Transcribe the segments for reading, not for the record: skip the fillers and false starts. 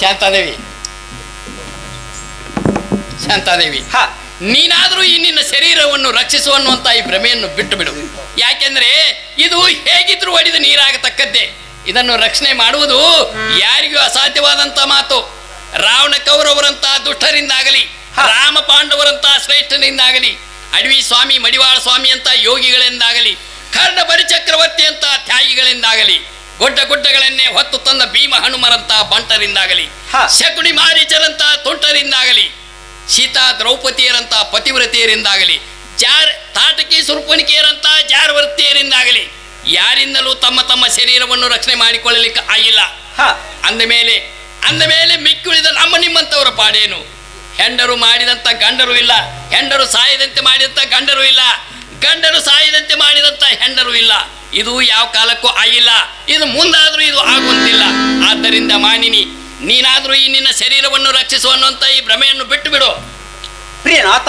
ಶಾಂತಾದೇವಿ, ಶಾಂತಾದೇವಿ, ನೀನಾದರೂ ಈ ನಿನ್ನ ಶರೀರವನ್ನು ರಕ್ಷಿಸುವನ್ನುವಂತ ಈ ಭ್ರಮೆಯನ್ನು ಬಿಟ್ಟು ಬಿಡು. ಯಾಕೆಂದ್ರೆ ಇದು ಹೇಗಿದ್ರು ಒಡೆದು ನೀರಾಗತಕ್ಕದ್ದೇ. ಇದನ್ನು ರಕ್ಷಣೆ ಮಾಡುವುದು ಯಾರಿಗೂ ಅಸಾಧ್ಯವಾದಂತ ಮಾತು. ರಾವಣ ಕೌರವರಂತ ದುಷ್ಟರಿಂದಾಗಲಿ, ರಾಮ ಪಾಂಡವರಂತ ಶ್ರೇಷ್ಠನಿಂದಾಗಲಿ, ಅಡವಿ ಸ್ವಾಮಿ ಮಡಿವಾಳ ಸ್ವಾಮಿ ಅಂತ ಯೋಗಿಗಳಿಂದಾಗಲಿ, ಕರ್ಣ ಬಲಿಚಕ್ರವರ್ತಿ ಅಂತ ತ್ಯಾಗಿಗಳಿಂದಾಗಲಿ, ಗುಡ್ಡಗಳನ್ನೇ ಹೊತ್ತು ತಂದ ಭೀಮ ಹನುಮರಂತ ಬಂಟರಿಂದಾಗಲಿ, ಶಕುನಿ ಮಾರೀಚರಂತ ತುಂಟರಿಂದಾಗಲಿ, ಸೀತಾ ದ್ರೌಪದಿಯರಂತ ಪತಿವ್ರತಿಯರಿಂದಾಗಲಿ, ತಾಟಕಿ ಸುರ್ಪಣಿಕೆಯರಂತ ಜಾರವರ್ತಿಯರಿಂದಾಗಲಿ ಯಾರಿಂದಲೂ ತಮ್ಮ ತಮ್ಮ ಶರೀರವನ್ನು ರಕ್ಷಣೆ ಮಾಡಿಕೊಳ್ಳಲಿಕ್ಕೆ ಆಗಿಲ್ಲ. ಅಂದ ಮೇಲೆ ಮಿಕ್ಕುಳಿದ ನಮ್ಮ ನಿಮ್ಮಂತವರ ಪಾಡೇನು? ಹೆಂಡರು ಮಾಡಿದಂತ ಗಂಡರು ಇಲ್ಲ, ಹೆಂಡರು ಸಾಯದಂತೆ ಮಾಡಿದಂತ ಗಂಡರು ಇಲ್ಲ, ಗಂಡರು ಸಾಯದಂತೆ ಮಾಡಿದಂತ ಹೆಂಡರು ಇಲ್ಲ. ಇದು ಯಾವ ಕಾಲಕ್ಕೂ ಆಗಿಲ್ಲ, ಇದು ಮುಂದಾದ್ರೂ ಇದು ಆಗುವಂತಿಲ್ಲ. ಆದ್ದರಿಂದ ಮಾನಿನಿ, ನೀನಾದ್ರೂ ಈ ನಿನ್ನ ಶರೀರವನ್ನು ರಕ್ಷಿಸುವಂತ ಈ ಭ್ರಮೆಯನ್ನು ಬಿಟ್ಟು ಬಿಡು. ಪ್ರಿಯನಾಥ,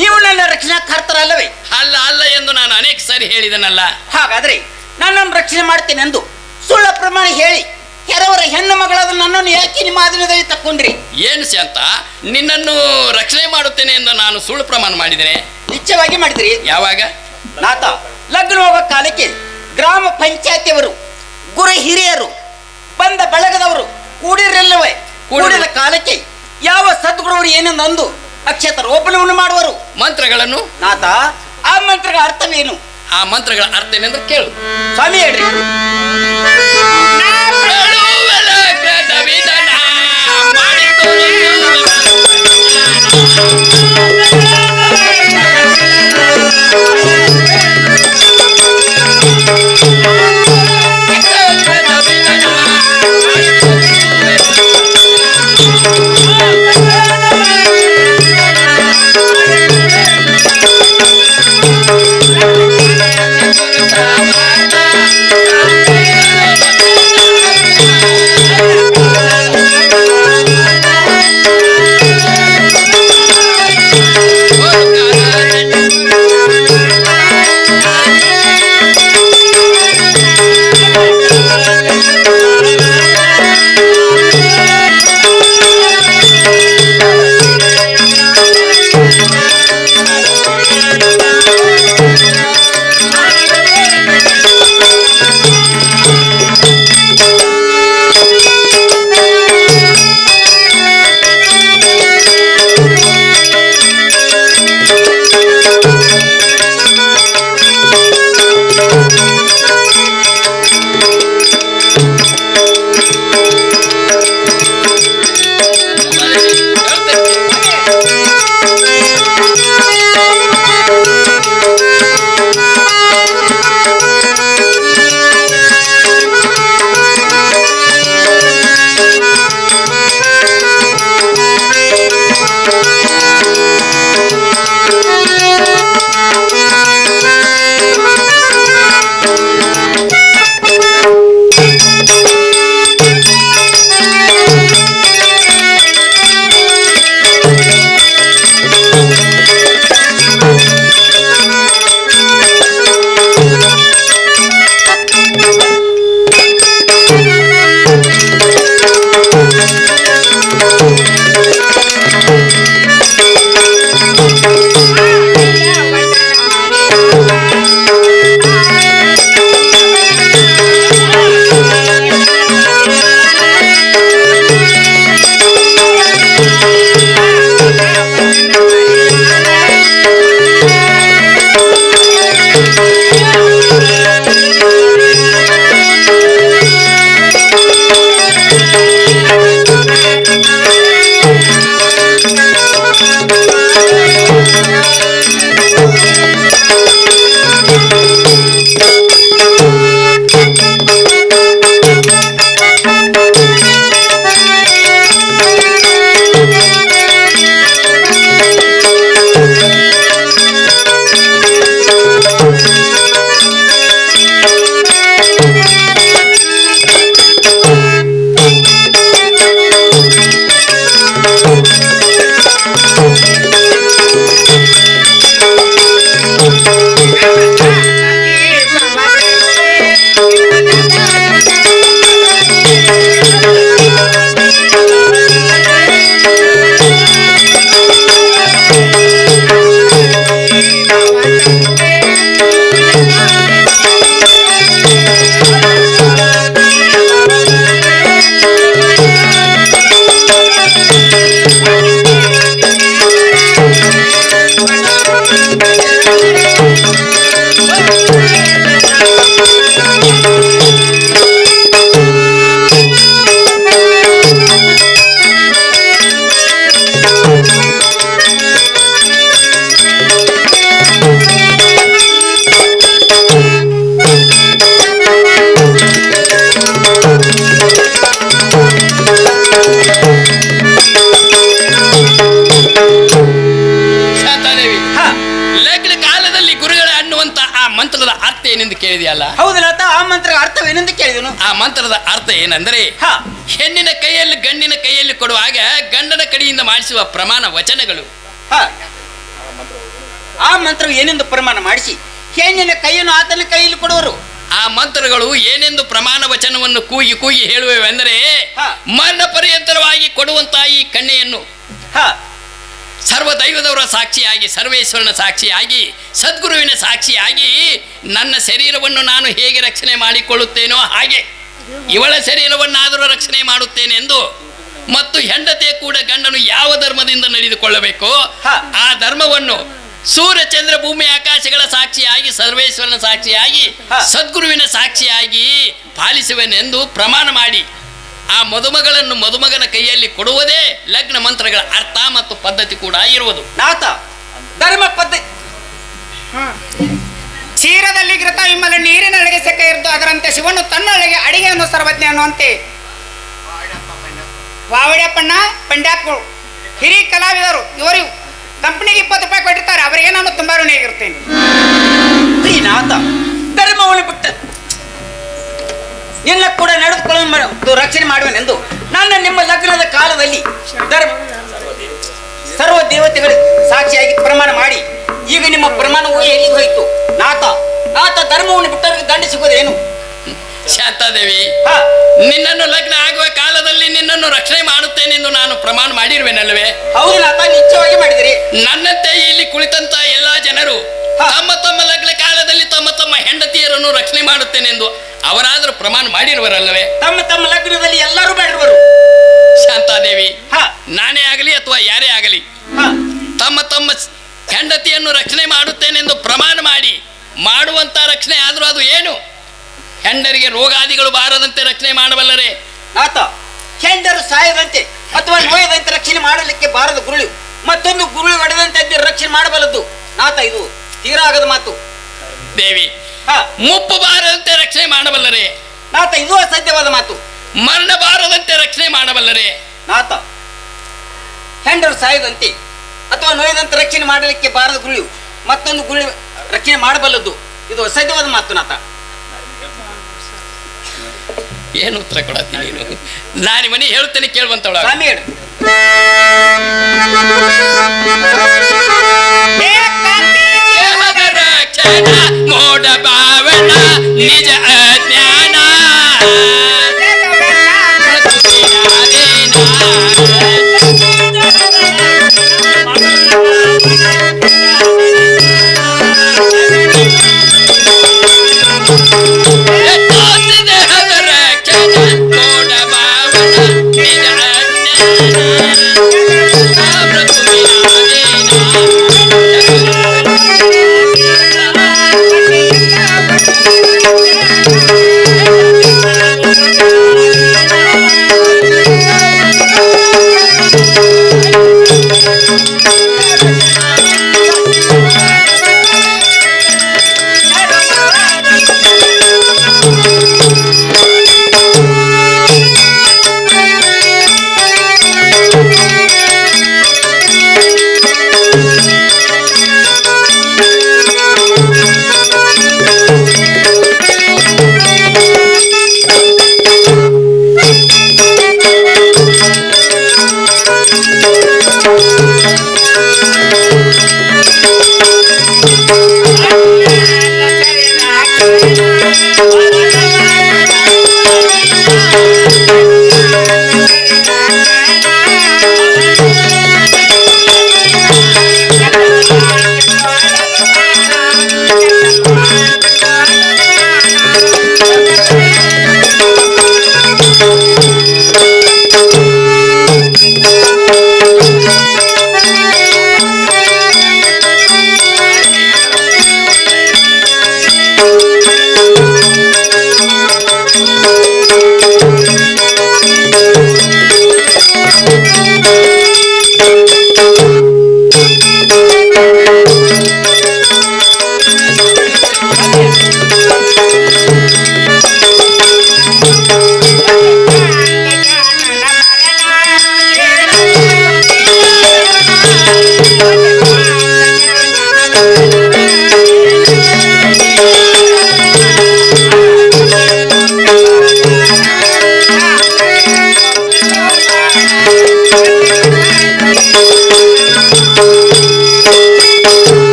ನೀವು ನನ್ನ ರಕ್ಷಣಾಕರ್ತರಲ್ಲವೇ? ಅಲ್ಲ ಎಂದು ನಾನು ಅನೇಕ ಸಾರಿ ಹೇಳಿದನಲ್ಲ. ಹಾಗಾದ್ರೆ ನನ್ನನ್ನು ರಕ್ಷಣೆ ಮಾಡ್ತೇನೆ ಎಂದು ಸುಳ್ಳ ಪ್ರಮಾಣ ಹೇಳಿ ಕೆಲವರ ಹೆಣ್ಣು ಮಗಳಾದ ನನ್ನನ್ನು ಯಾಕೆ ನಿಮ್ಮ ಅಧೀನದಲ್ಲಿ ತಕ್ಕೊಂಡ್ರಿ? ಏನು ಶಾಂತ, ನಿನ್ನನ್ನು ರಕ್ಷಣೆ ಮಾಡುತ್ತೇನೆ ಎಂದು ನಾನು ಸುಳ್ಳು ಪ್ರಮಾಣ ಮಾಡಿದ್ದೇನೆ? ನಿಶ್ಚಯವಾಗಿ ಮಾಡಿದ್ರಿ. ಯಾವಾಗ? ನಾಥ, ಲಗ್ನ ಹೋಗೋ ಕಾಲಕ್ಕೆ ಗ್ರಾಮ ಪಂಚಾಯತಿಯವರು, ಗುರು ಹಿರಿಯರು, ಬಂದ ಬಳಗದವರು ಕೂಡಿರಲ್ಲವೇ? ಕೂಡಿದ ಕಾಲಕ್ಕೆ ಯಾವ ಸದ್ಗುರುವರು ಏನೆಂದು ಅಂದು ಅಕ್ಷತ ರೋಪಣವನ್ನು ಮಾಡುವರು. ಮಂತ್ರಗಳನ್ನು? ನಾಥ, ಆ ಮಂತ್ರಗಳ ಅರ್ಥವೇನು? ಆ ಮಂತ್ರಗಳ ಅರ್ಥ ಏನೆಂದ್ರೆ ಕೇಳು ಸ್ವಾಮಿ, ಹೇಳ್ರಿ. ಕೇಳಿದೆಯಲ್ಲ, ಹೌದಲ್ಲ ಆ ಮಂತ್ರ ಅರ್ಥವೇನೆಂದು ಕೇಳಿದನು. ಆ ಮಂತ್ರದ ಅರ್ಥ ಏನಂದ್ರೆ, ಹಾ ಹೆಣ್ಣಿನ ಕೈಯಲ್ಲಿ ಗಂಡಿನ ಕೈಯಲ್ಲಿ ಕೊಡುವಾಗ ಗಂಡನ ಕಡೆಯಿಂದ ಮಾಡಿಸುವ ಪ್ರಮಾಣ ವಚನಗಳು. ಹಾ ಆ ಮಂತ್ರವು ಏನೆಂದು ಪ್ರಮಾಣ ಮಾಡಿಸಿ ಹೆಣ್ಣಿನ ಕೈಯನ್ನು ಆತನ ಕೈಯಲ್ಲಿ ಕೊಡುವರು. ಆ ಮಂತ್ರಗಳು ಏನೆಂದು ಪ್ರಮಾಣ ವಚನವನ್ನು ಕೂಗಿ ಕೂಗಿ ಹೇಳುವೆವೆಂದರೆ, ಹಾ. ಮರಣ ಪರ್ಯಂತರವಾಗಿ ಕೊಡುವಂತಹ ಈ ಕನ್ಯೆಯನ್ನು ಹಾ ಸರ್ವ ದೈವದವರ ಸಾಕ್ಷಿಯಾಗಿ, ಸರ್ವೇಶ್ವರನ ಸಾಕ್ಷಿಯಾಗಿ, ಸದ್ಗುರುವಿನ ಸಾಕ್ಷಿಯಾಗಿ ನನ್ನ ಶರೀರವನ್ನು ನಾನು ಹೇಗೆ ರಕ್ಷಣೆ ಮಾಡಿಕೊಳ್ಳುತ್ತೇನೋ ಹಾಗೆ ಇವಳ ಶರೀರವನ್ನಾದರೂ ರಕ್ಷಣೆ ಮಾಡುತ್ತೇನೆ ಎಂದು, ಮತ್ತು ಹೆಂಡತಿಯ ಕೂಡ ಗಂಡನು ಯಾವ ಧರ್ಮದಿಂದ ನಡೆದುಕೊಳ್ಳಬೇಕೋ ಹಾ. ಆ ಧರ್ಮವನ್ನು ಸೂರ್ಯ ಚಂದ್ರ ಭೂಮಿ ಆಕಾಶಗಳ ಸಾಕ್ಷಿಯಾಗಿ, ಸರ್ವೇಶ್ವರನ ಸಾಕ್ಷಿಯಾಗಿ, ಹಾ. ಸದ್ಗುರುವಿನ ಸಾಕ್ಷಿಯಾಗಿ ಪಾಲಿಸುವೆನೆಂದು ಪ್ರಮಾಣ ಮಾಡಿ ಆ ಮದುಮಗಳನ್ನು ಮದುಮಗನ ಕೈಯಲ್ಲಿ ಕೊಡುವುದೇ ಲಗ್ನ ಮಂತ್ರಗಳ ಅರ್ಥ ಮತ್ತು ಪದ್ಧತಿ ಕೂಡ ಇರುವುದು. ನಾಥ ಧರ್ಮ ಪದ್ಧತಿ ಕ್ಷೀರದಲ್ಲಿ ಘೃತ ವಿಮಲ ನೀರಿನೊಳಗೆ ಸೆಕೆ ಇರ್ದು ಅದರಂತೆ ಶಿವನು ತನ್ನೊಳಗೆ ಅಡಿಗೆಯನ್ನು ಸರ್ವಜ್ಞ ಅನ್ನುವಂತೆ ವಾವಡ್ಯಪ್ಪಣ್ಣ ಪಂಡ್ಯಾಪ್ಗಳು ಹಿರಿಯ ಕಲಾವಿದರು ಇವರು ಕಂಪನಿಗೆ 20 ರೂಪಾಯಿ ಕೊಟ್ಟಿರ್ತಾರೆ, ಅವರಿಗೆ ನಾನು ತುಂಬಾ ಋಣಿಯಾಗಿರ್ತೇನೆ. ನಾಥ ಧರ್ಮವನ್ನು ಬಿಟ್ಟ ನಿನ್ನ ಕೂಡ ನಡೆದುಕೊಳ್ಳ ರಕ್ಷಣೆ ಮಾಡುವನೆಂದು ನನ್ನ ನಿಮ್ಮ ಲಗ್ನದ ಕಾಲದಲ್ಲಿ ಧರ್ಮ ಸರ್ವ ದೇವತೆಗಳು ಸಾಕ್ಷಿಯಾಗಿ ಪ್ರಮಾಣ ಮಾಡಿ ಈಗ ನಿಮ್ಮ ಪ್ರಮಾಣವು ಎಲ್ಲಿಗೆ ಹೋಯಿತು? ನಾಥ ನಾಥ ಧರ್ಮವನ್ನು ಬಿಟ್ಟವರಿಗೆ ದಂಡ ಸಿಗೋದೇನು? ಶಾಂತಾದೇವಿ, ಹಾ ನಿನ್ನನ್ನು ಲಗ್ನ ಆಗುವ ಕಾಲದಲ್ಲಿ ನಿನ್ನನ್ನು ರಕ್ಷಣೆ ಮಾಡುತ್ತೇನೆಂದು ನಾನು ಪ್ರಮಾಣ ಮಾಡಿರುವೆನಲ್ವೇ? ಹೌದು ನಾಥ, ನಿಶ್ಚಯವಾಗಿ ಮಾಡಿದಿರಿ. ನನ್ನಂತೆ ಇಲ್ಲಿ ಕುಳಿತಂತ ಎಲ್ಲಾ ಜನರು ಹಾ. ತಮ್ಮ ತಮ್ಮ ಲಗ್ನ ಕಾಲದಲ್ಲಿ ತಮ್ಮ ತಮ್ಮ ಹೆಂಡತಿಯರನ್ನು ರಕ್ಷಣೆ ಮಾಡುತ್ತೇನೆಂದು ಅವರಾದರೂ ಪ್ರಮಾಣ ಮಾಡಿರುವರಲ್ಲವೇ? ತಮ್ಮ ತಮ್ಮ ಲಗ್ನದಲ್ಲಿ ಎಲ್ಲರೂ ಮಾಡಿರುವರು. ಶಾಂತಾದೇವಿ, ಹಾ ನಾನೇ ಆಗಲಿ ಅಥವಾ ಯಾರೇ ಆಗಲಿ ಹಾ ತಮ್ಮ ತಮ್ಮ ಹೆಂಡತಿಯನ್ನು ರಕ್ಷಣೆ ಮಾಡುತ್ತೇನೆಂದು ಪ್ರಮಾಣ ಮಾಡಿ ಮಾಡುವಂತ ರಕ್ಷಣೆ ಆದರೂ ಅದು ಏನು? ಹೆಂಡರಿಗೆ ರೋಗಾದಿಗಳು ಬಾರದಂತೆ ರಕ್ಷಣೆ ಮಾಡಬಲ್ಲರೆ? ನಾಥ ಹೆಂಡರು ಸಾಯದಂತೆ ಅಥವಾ ನೋಯದಂತೆ ರಕ್ಷಣೆ ಮಾಡಲಿಕ್ಕೆ ಬಾರದ ಗುರುಳು ಮತ್ತೊಂದು ಗುರುಳು ಹೊಡೆದಂತೆ ರಕ್ಷಣೆ ಮಾಡಬಲ್ಲದು. ನಾಥ ಇದು ತೀರಾ ಆಗದ ಮಾತು. ದೇವಿ, ಹಾ ಮುಪ್ಪು ಬಾರದಂತೆ ರಕ್ಷಣೆ ಮಾಡಬಲ್ಲರೆ? ನಾಥ ಇದು ಅಸಾಧ್ಯವಾದ ಮಾತು. ಮರಣ ಬಾರದಂತೆ ರಕ್ಷಣೆ ಮಾಡಬಲ್ಲರೆ? ನಾಥ ಹೆಂಡರು ಸಾಯದಂತೆ ಅಥವಾ ನೋಯದಂತೆ ರಕ್ಷಣೆ ಮಾಡಲಿಕ್ಕೆ ಬಾರದ ಗುರುಳು ಮತ್ತೊಂದು ಗುರುಳು ರಕ್ಷಣೆ ಮಾಡಬಲ್ಲದು. ಇದು ಅಸಾಧ್ಯವಾದ ಮಾತು. ನಾಥ ಏನು ಉತ್ತರ ಕೊಡತ್ತಿ ನೀನು? ನಾನು ಮನೆ ಹೇಳುತ್ತೇನೆ ಕೇಳುವಂತವಳ. ಸ್ವಾಮಿ ಹೇಳು. ಮೋಡ ಭಾವನ ನಿಜ ಅಜ್ಞಾನ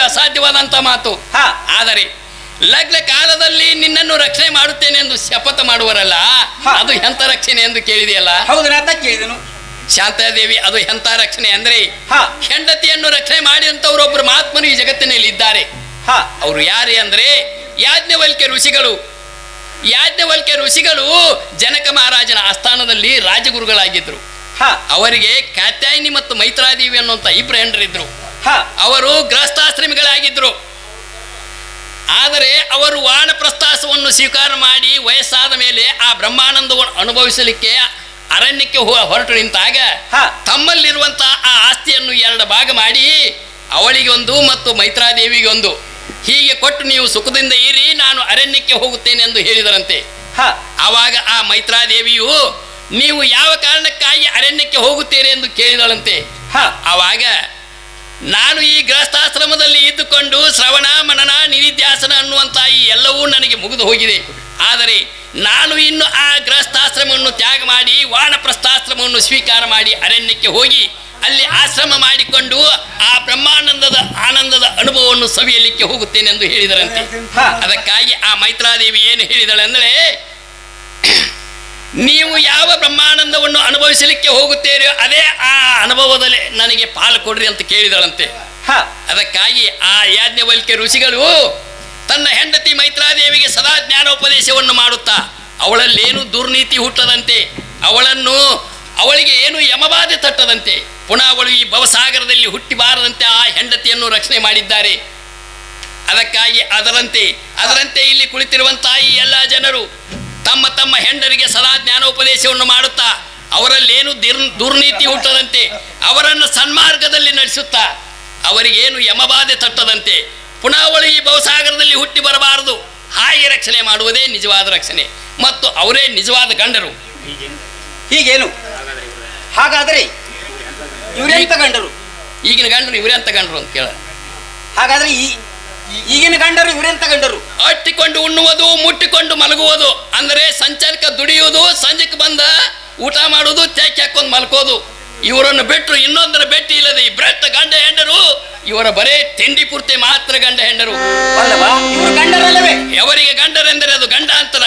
ಅಸಾಧ್ಯವಾದಂತ ಮಾತು. ಹಾ. ಆದರೆ ಲಗ್ನ ಕಾಲದಲ್ಲಿ ನಿನ್ನನ್ನು ರಕ್ಷಣೆ ಮಾಡುತ್ತೇನೆ ಎಂದು ಶಪಥ ಮಾಡುವರಲ್ಲ, ಹಾ. ಅದು ಎಂತ ರಕ್ಷಣೆ ಎಂದು ಕೇಳಿದೆಯಲ್ಲ ಹೌದು ಅಂತ ಕೇಳಿದನು. ಶಾಂತಾದೇವಿ, ಅದು ಎಂತ ರಕ್ಷಣೆ ಅಂದ್ರೆ ಹಾ. ಹೆಂಡತಿಯನ್ನು ರಕ್ಷಣೆ ಮಾಡಿದಂತವರೊಬ್ಬರು ಮಹಾತ್ಮರು ಈ ಜಗತ್ತಿನಲ್ಲಿ ಇದ್ದಾರೆ. ಹಾ. ಅವರು ಯಾರೇ ಅಂದ್ರೆ ಯಾಜ್ಞವಲ್ಕ್ಯ ಋಷಿಗಳು. ಯಾಜ್ಞವಲ್ಕ್ಯ ಋಷಿಗಳು ಜನಕ ಮಹಾರಾಜನ ಆಸ್ಥಾನದಲ್ಲಿ ರಾಜಗುರುಗಳಾಗಿದ್ರು. ಹಾ. ಅವರಿಗೆ ಕಾತ್ಯಾಯಿನಿ ಮತ್ತು ಮೈತ್ರಾದೇವಿ ಅನ್ನುವಂತ ಇಬ್ರು ಹೆಂಡರಿದ್ರು. ಹಾ. ಅವರು ಗೃಹಸ್ಥಾಶ್ರಮಿಗಳಾಗಿದ್ರು. ಆದರೆ ಅವರು ವಾನಪ್ರಸ್ಥಾಸವನ್ನು ಸ್ವೀಕಾರ ಮಾಡಿ ವಯಸ್ಸಾದ ಮೇಲೆ ಆ ಬ್ರಹ್ಮಾನಂದವನ್ನು ಅನುಭವಿಸಲಿಕ್ಕೆ ಅರಣ್ಯಕ್ಕೆ ಹೊರಟು ನಿಂತಾಗ ಹಾ. ತಮ್ಮಲ್ಲಿರುವಂತಹ ಆ ಆಸ್ತಿಯನ್ನು 2 ಭಾಗ ಮಾಡಿ ಅವಳಿಗೆ ಒಂದು ಮತ್ತು ಮೈತ್ರಾದೇವಿಗೆ ಒಂದು ಹೀಗೆ ಕೊಟ್ಟು ನೀವು ಸುಖದಿಂದ ಇರಿ, ನಾನು ಅರಣ್ಯಕ್ಕೆ ಹೋಗುತ್ತೇನೆ ಎಂದು ಹೇಳಿದರಂತೆ. ಹಾ. ಆವಾಗ ಆ ಮೈತ್ರಾದೇವಿಯು ನೀವು ಯಾವ ಕಾರಣಕ್ಕಾಗಿ ಅರಣ್ಯಕ್ಕೆ ಹೋಗುತ್ತೀರಿ ಎಂದು ಕೇಳಿದಳಂತೆ. ಹಾ. ಆವಾಗ ನಾನು ಈ ಗೃಹಸ್ಥಾಶ್ರಮದಲ್ಲಿ ಇದ್ದುಕೊಂಡು ಶ್ರವಣ ಮನನ ನಿಧಿಧ್ಯಾಸನ ಅನ್ನುವಂಥ ಈ ಎಲ್ಲವೂ ನನಗೆ ಮುಗಿದು ಹೋಗಿದೆ. ಆದರೆ ನಾನು ಇನ್ನು ಆ ಗೃಹಸ್ಥಾಶ್ರಮವನ್ನು ತ್ಯಾಗ ಮಾಡಿ ವಾನಪ್ರಸ್ಥಾಶ್ರಮವನ್ನು ಸ್ವೀಕಾರ ಮಾಡಿ ಅರಣ್ಯಕ್ಕೆ ಹೋಗಿ ಅಲ್ಲಿ ಆಶ್ರಮ ಮಾಡಿಕೊಂಡು ಆ ಬ್ರಹ್ಮಾನಂದದ ಆನಂದದ ಅನುಭವವನ್ನು ಸವಿಯಲಿಕ್ಕೆ ಹೋಗುತ್ತೇನೆ ಎಂದು ಹೇಳಿದರಂತೆ. ಹಾ. ಅದಕ್ಕಾಗಿ ಆ ಮೈತ್ರಾದೇವಿ ಏನು ಹೇಳಿದಳೆಂದರೆ, ನೀವು ಯಾವ ಬ್ರಹ್ಮಾನಂದವನ್ನು ಅನುಭವಿಸಲಿಕ್ಕೆ ಹೋಗುತ್ತೀರೋ ಅದೇ ಆ ಅನುಭವದಲ್ಲಿ ನನಗೆ ಪಾಲು ಕೊಡ್ರಿ ಅಂತ ಕೇಳಿದಳಂತೆ. ಹಾ. ಅದಕ್ಕಾಗಿ ಆ ಯಾಜ್ಞವಲ್ಕ್ಯ ಋಷಿಗಳು ತನ್ನ ಹೆಂಡತಿ ಮೈತ್ರಾದೇವಿಗೆ ಸದಾ ಜ್ಞಾನೋಪದೇಶವನ್ನು ಮಾಡುತ್ತಾ ಅವಳಲ್ಲೇನು ದುರ್ನೀತಿ ಹುಟ್ಟದಂತೆ, ಅವಳಿಗೆ ಏನು ಯಮಬಾಧೆ ತಟ್ಟದಂತೆ, ಪುನಃ ಅವಳು ಈ ಭವಸಾಗರದಲ್ಲಿ ಹುಟ್ಟಿಬಾರದಂತೆ ಆ ಹೆಂಡತಿಯನ್ನು ರಕ್ಷಣೆ ಮಾಡಿದ್ದಾರೆ. ಅದಕ್ಕಾಗಿ ಅದರಂತೆ ಇಲ್ಲಿ ಕುಳಿತಿರುವಂತಹ ಈ ಎಲ್ಲ ಜನರು ತಮ್ಮ ತಮ್ಮ ಹೆಂಡರಿಗೆ ಸದಾ ಜ್ಞಾನೋಪದೇಶವನ್ನು ಮಾಡುತ್ತಾ ಅವರಲ್ಲೇನು ದುರ್ನೀತಿ ಹುಟ್ಟದಂತೆ, ಅವರನ್ನು ಸನ್ಮಾರ್ಗದಲ್ಲಿ ನಡೆಸುತ್ತಾ ಅವರಿಗೇನು ಯಮಬಾಧೆ ತಟ್ಟದಂತೆ, ಪುನಃ ಅವಳು ಈ ಭವಸಾಗರದಲ್ಲಿ ಹುಟ್ಟಿ ಬರಬಾರದು, ಹಾಗೆ ರಕ್ಷಣೆ ಮಾಡುವುದೇ ನಿಜವಾದ ರಕ್ಷಣೆ ಮತ್ತು ಅವರೇ ನಿಜವಾದ ಗಂಡರು. ಹೀಗೇನು? ಹಾಗಾದರೆ ಇವರೆಂತ ಗಂಡರು? ಈಗಿನ ಗಂಡರು ಇವರೆಂತ ಗಂಡರು ಅಂತ ಕೇಳ. ಹಾಗಾದ್ರೆ ಈಗಿನ ಗಂಡರು ಇವರೆಂತ ಗಂಡರು? ಅಟ್ಟಿಕೊಂಡು ಉಣ್ಣುವುದು, ಮುಟ್ಟಿಕೊಂಡು ಮಲಗುವುದು, ಅಂದರೆ ಸಂಚಾರಕ್ಕೆ ದುಡಿಯುವುದು, ಸಂಜೆಗೆ ಬಂದ ಊಟ ಮಾಡುವುದು, ತ್ಯಾಕಿ ಹಾಕೊಂಡು ಮಲ್ಕೋದು. ಇವರನ್ನು ಬಿಟ್ಟರು ಇನ್ನೊಂದರ ಭೇಟಿ ಇಲ್ಲದೆ ಇಬ್ಬರತ್ತ ಗಂಡ ಹೆಂಡರು. ಇವರ ಬರೇ ತಿಂಡಿ ಪೂರ್ತಿ ಮಾತ್ರ ಗಂಡ ಹೆಂಡರು. ಅಲ್ಲವಾ? ಇವರು ಗಂಡರಲ್ಲವೇ? ಅವರಿಗೆ ಗಂಡರೆಂದರೆ ಅದು ಗಂಡ ಅಂತರ.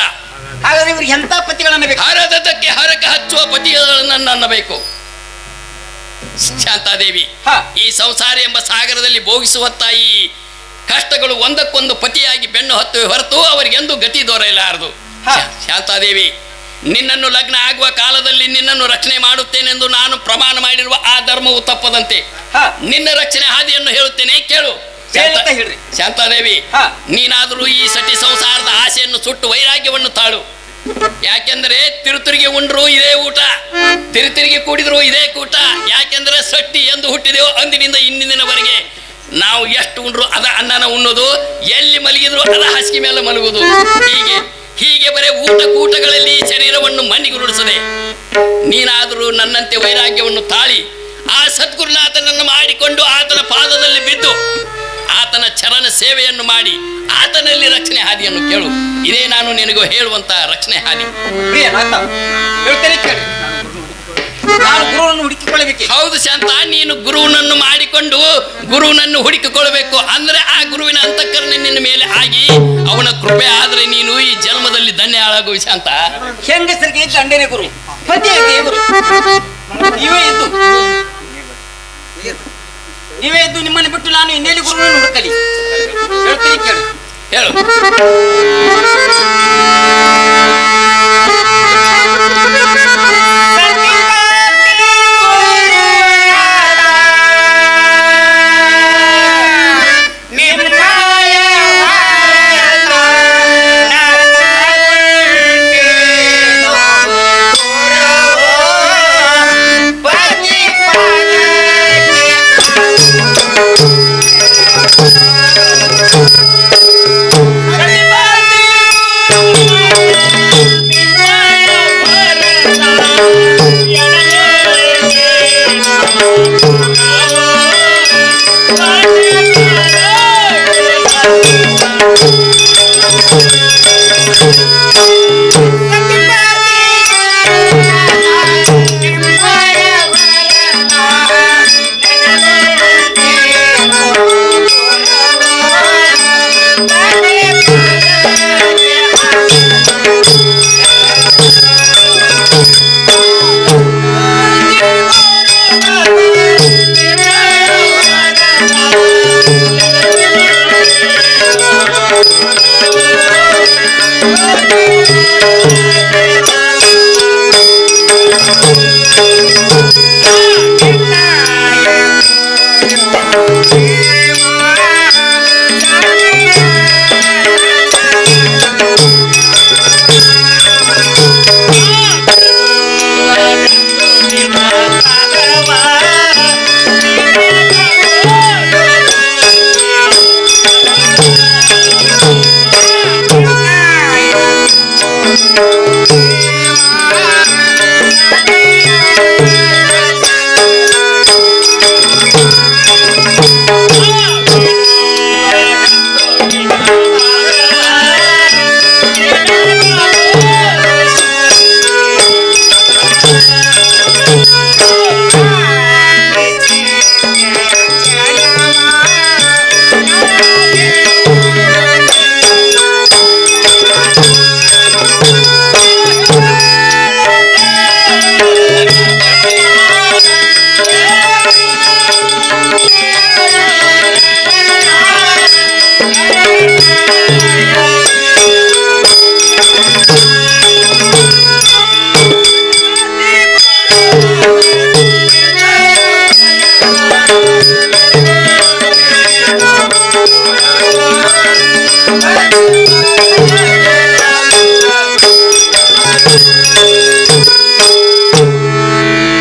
ಹಾಗಾದ್ರೆ ಇವ್ರಿಗೆ ಎಂತ ಪತಿಗಳನ್ನ ಬೇಕು? ಹರದಕ್ಕೆ ಹರಕ ಹಚ್ಚುವ ಪತಿಗಳನ್ನು ಅನ್ನಬೇಕು. ಶಾಂತಾದೇವಿ, ಈ ಸಂಸಾರ ಎಂಬ ಸಾಗರದಲ್ಲಿ ಭೋಗಿಸುವಂತ ಈ ಕಷ್ಟಗಳು ಒಂದಕ್ಕೊಂದು ಪತಿಯಾಗಿ ಬೆನ್ನು ಹತ್ತುವೆ ಹೊರತು ಅವರಿಗೆಂದು ಗತಿ ದೊರೆಯಲಾರದು. ಶಾಂತಾದೇವಿ, ನಿನ್ನನ್ನು ಲಗ್ನ ಆಗುವ ಕಾಲದಲ್ಲಿ ನಿನ್ನನ್ನು ರಕ್ಷಣೆ ಮಾಡುತ್ತೇನೆಂದು ನಾನು ಪ್ರಮಾಣ ಮಾಡಿರುವ ಆ ಧರ್ಮವು ತಪ್ಪದಂತೆ ನಿನ್ನ ರಕ್ಷಣೆ ಹಾದಿಯನ್ನು ಹೇಳುತ್ತೇನೆ, ಕೇಳು. ಶಾಂತಾದೇವಿ, ನೀನಾದರೂ ಈ ಸಟಿ ಸಂಸಾರದ ಆಸೆಯನ್ನು ಸುಟ್ಟು ವೈರಾಗ್ಯವನ್ನು ತಾಳು. ಯಾಕೆಂದ್ರೆ ತಿರುತಿರಿಗೆ ಉಂಡ್ರು ಇದೇ ಊಟ, ತಿರುತಿರಿಗೆ ಕೂಡಿದ್ರು ಇದೇ ಕೂಟ. ಯಾಕೆಂದ್ರೆ ಸಟ್ಟಿ ಎಂದು ಹುಟ್ಟಿದೆವು ಅಂದಿನಿಂದ ಇಂದಿನವರೆಗೆ ನಾವು ಎಷ್ಟು ಉಂಡ್ರು ಅದ ಅನ್ನನ ಉಣ್ಣೋದು, ಎಲ್ಲಿ ಮಲಗಿದ್ರು ಅದ ಹಾಸಿಗೆ ಮೇಲೆ ಮಲಗುವುದು. ಹೀಗೆ ಬರೇ ಕೂಟಗಳಲ್ಲಿ ಶರೀರವನ್ನು ಮಣ್ಣಿಗುರುಡಿಸದೆ ನೀನಾದರೂ ನನ್ನಂತೆ ವೈರಾಗ್ಯವನ್ನು ತಾಳಿ ಆ ಸದ್ಗುರುನಾಥನನ್ನು ಮಾಡಿಕೊಂಡು ಆತನ ಪಾದದಲ್ಲಿ ಬಿದ್ದು ಆತನ ಚರಣ ಸೇವೆಯನ್ನು ಮಾಡಿ ಆತನಲ್ಲಿ ರಕ್ಷಣೆ ಹಾದಿಯನ್ನು ಕೇಳು. ಇದೇ ನಾನು ನಿನಗೂ ಹೇಳುವಂತ ರಕ್ಷಣೆ ಹಾದಿ. ಹೌದು ಶಾಂತ, ನೀನು ಗುರುವನನ್ನು ಮಾಡಿಕೊಂಡು ಗುರುವನನ್ನು ಹುಡುಕಿಕೊಳ್ಳಬೇಕು. ಅಂದ್ರೆ ಆ ಗುರುವಿನ ಅಂತಃಕರಣ ನಿನ್ನ ಮೇಲೆ ಆಗಿ ಅವನ ಕೃಪೆ ಆದ್ರೆ ನೀನು ಈ ಜನ್ಮದಲ್ಲಿ ಧನ್ಯ ಹಾಳಾಗುವ ಶಾಂತ. ಹೆಂಗಸರಿಗೆ ಗಂಡನೇ ಗುರು, ಪತಿಯ ದೇವರು. ನೀವೇ ಇದ್ದು ನಿಮ್ಮನ್ನು ಬಿಟ್ಟು ನಾನು ಇನ್ನೆಲ್ಲಿ ಗುರುವನ್ನು ಹುಡುಕಲಿ? ಹೇಳ್ತೀನಿ ಕೇಳು. ಹೇಳು.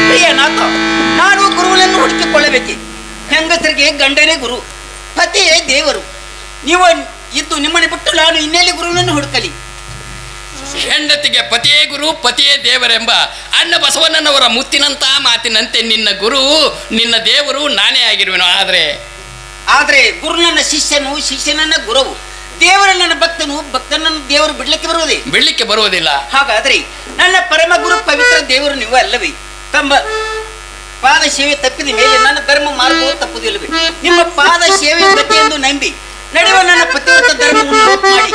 ಪ್ರಿಯನಾಥ, ನಾನು ಗುರುವನ್ನು ಹುಡುಕಿಕೊಳ್ಳಬೇಕೆ? ಹೆಂಗಸರಿಗೆ ಗಂಡನೇ ಗುರು, ಪತಿಯೇ ದೇವರು. ನೀವು ಇದ್ದು ನಿಮ್ಮನೆ ಬಿಟ್ಟು ನಾನು ಇನ್ನೆಲ್ಲಿ ಗುರುವನ್ನು ಹುಡುಕಲಿ? ಹೆಂಡತಿಗೆ ಪತಿಯೇ ಗುರು, ಪತಿಯೇ ದೇವರೆಂಬ ಅಣ್ಣ ಬಸವಣ್ಣನವರ ಮುತ್ತಿನಂತ ಮಾತಿನಂತೆ ನಿನ್ನ ಗುರು, ನಿನ್ನ ದೇವರು ನಾನೇ ಆಗಿರುವೆನು. ಆದ್ರೆ ಗುರು ನನ್ನ ಶಿಷ್ಯನು, ಶಿಷ್ಯನನ್ನ ಗುರುವು, ದೇವರ ನನ್ನ ಭಕ್ತನು, ಭಕ್ತನನ್ನು ದೇವರು ಬಿಡ್ಲಿಕ್ಕೆ ಬರುವುದಿಲ್ಲ. ಹಾಗಾದ್ರೆ ನನ್ನ ಪರಮ ಗುರು ಪವಿತ್ರ ದೇವರು ನೀವು ಅಲ್ಲವೇ? ತಮ್ಮ ಪಾದ ಸೇವೆ ತಪ್ಪಿದ ಮೇಲೆ ನನ್ನ ಧರ್ಮ ಮಾರ್ಗವು ತಪ್ಪುದಿಲ್ಲವೇ? ನಿಮ್ಮ ಪಾದ ಸೇವೆ ಗತಿಯೆಂದು ನಂಬಿ ನಡೆಯುವ ನನ್ನ ಪತಿವ್ರತ ಧರ್ಮವನ್ನು ಮಾಡಿ